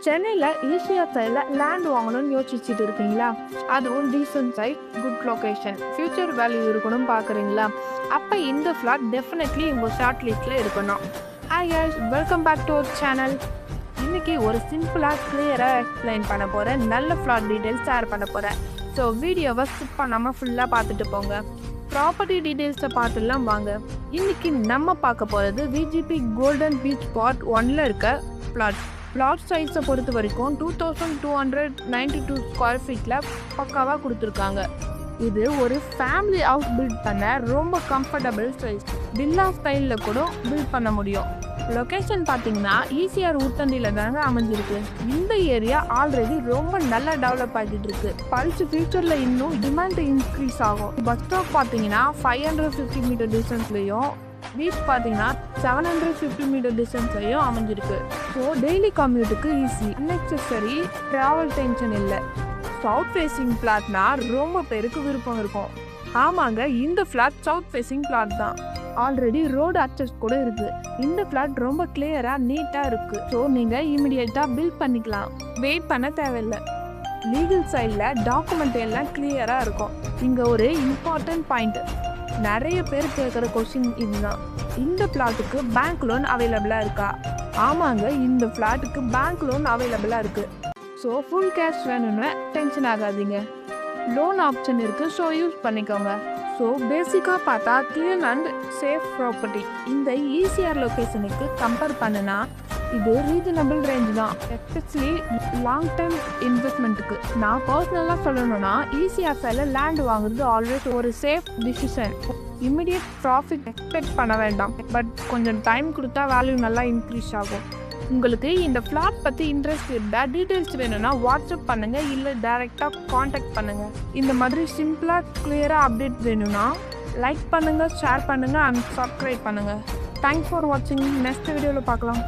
சென்னையில் ஈஸியாக சைடில் லேண்ட் வாங்கணும்னு யோசிச்சுட்டு இருக்கீங்களா? அதுவும் decent site, good location, future value இருக்கணும்னு பார்க்குறீங்களா? அப்போ இந்த ஃப்ளாட் டெஃபினெட்லி உங்கள் ஷார்ட் லிஸ்ட்டில் இருக்கணும். Hi guys, welcome back to our channel. இன்றைக்கி ஒரு சிம்பிளாக கிளியராக எக்ஸ்பிளைன் பண்ண போகிறேன். நல்ல ஃப்ளாட் டீட்டெயில்ஸ் ஷேர் பண்ண போகிறேன். ஸோ வீடியோவை ஸ்கிப் பண்ணாமல் ஃபுல்லாக பார்த்துட்டு போங்க. ப்ராப்பர்ட்டி டீட்டெயில்ஸை பார்த்துலாம் வாங்க. இன்றைக்கி நம்ம பார்க்க போகிறது விஜிபி கோல்டன் பீச் ஸ்பாட் 1ல் இருக்க ஃப்ளாட். பிளாட் சைஸை பொறுத்த வரைக்கும் 2292 ஸ்கொயர் ஃபீட்டில் பக்காவாக கொடுத்துருக்காங்க. இது ஒரு ஃபேமிலி ஹவுஸ் பில்ட் பண்ண ரொம்ப கம்ஃபர்டபுள் சைஸ். வில்லா ஸ்டைலில் கூட பில்ட் பண்ண முடியும். லொக்கேஷன் பார்த்தீங்கன்னா ஈசிஆர் ஊத்தண்டியில் தாங்க அமைஞ்சிருக்கு. இந்த ஏரியா ஆல்ரெடி ரொம்ப நல்லா டெவலப் ஆகிட்டு இருக்கு. பல்ஸ் ஃபியூச்சரில் இன்னும் டிமாண்ட் இன்க்ரீஸ் ஆகும். பஸ் ஸ்டாப் பார்த்தீங்கன்னா 550 மீட்டர் டிஸ்டன்ஸ்லையும், பீச் பார்த்தீங்கன்னா 750 மீட்டர் டிஸ்டன்ஸ்லையும் அமைஞ்சிருக்கு. ஸோ டெய்லி கம்யூட்டுக்கு ஈஸி, அன்நெசரி ட்ராவல் டென்ஷன் இல்லை. சவுத் ஃபேஸிங் ஃப்ளாட்னா ரொம்ப பேருக்கு விருப்பம் இருக்கும். ஆமாங்க, இந்த ஃப்ளாட் சவுத் ஃபேஸிங் ஃப்ளாட் தான். ஆல்ரெடி ரோடு அக்சஸ் கூட இருக்குது. இந்த ஃப்ளாட் ரொம்ப கிளியராக நீட்டாக இருக்குது. ஸோ நீங்கள் இமிடியேட்டாக பில்ட் பண்ணிக்கலாம், வெயிட் பண்ண தேவையில்லை. லீகல் சைடில் டாக்குமெண்ட் எல்லாம் கிளியராக இருக்கும். இங்கே ஒரு இம்பார்ட்டன்ட் பாயிண்ட், நிறைய பேர் கேட்குற கொஸ்டின் இதுதான், இந்த ஃப்ளாட்டுக்கு பேங்க் லோன் அவைலபிளாக இருக்கா? ஆமாங்க, இந்த ஃப்ளாட்டுக்கு பேங்க் லோன் அவைலபிளாக இருக்குது. ஸோ ஃபுல் கேஷ் வேணும்னு டென்ஷன் ஆகாதீங்க, லோன் ஆப்ஷன் இருக்குது. ஸோ யூஸ் பண்ணிக்கோங்க. ஸோ பேசிக்காக பார்த்தா க்ளீன் அண்ட் சேஃப் ப்ராப்பர்ட்டி. இந்த ஈசிஆர் லொக்கேஷனுக்கு கம்பேர் பண்ணுனா இது ரீசனபிள் ரேஞ்ச் தான், எஸ்பெஷலி லாங் டர்ம் இன்வெஸ்ட்மெண்ட்டுக்கு. நான் பர்சனலாக சொல்லணும்னா ஈசிஆர் சைடில் லேண்ட் வாங்குறது ஆல்வேஸ் ஒரு safe decision. Immediate profit expect பண்ண வேண்டாம், பட் கொஞ்சம் டைம் கொடுத்தா வேல்யூ நல்லா இன்க்ரீஸ் ஆகும். உங்களுக்கு இந்த ஃப்ளாட் பற்றி இன்ட்ரெஸ்ட் இருந்தால் டீட்டெயில்ஸ் வேணும்னா வாட்ஸ்அப் பண்ணுங்கள், இல்லை டைரெக்டாக காண்டாக்ட் பண்ணுங்கள். இந்த மாதிரி சிம்பிளாக கிளியராக அப்டேட் வேணும்னா லைக் பண்ணுங்கள், ஷேர் பண்ணுங்கள் அண்ட் சப்ஸ்கிரைப் பண்ணுங்கள். தேங்க்ஸ் ஃபார் வாட்சிங். நெக்ஸ்ட் வீடியோவில் பார்க்கலாம்.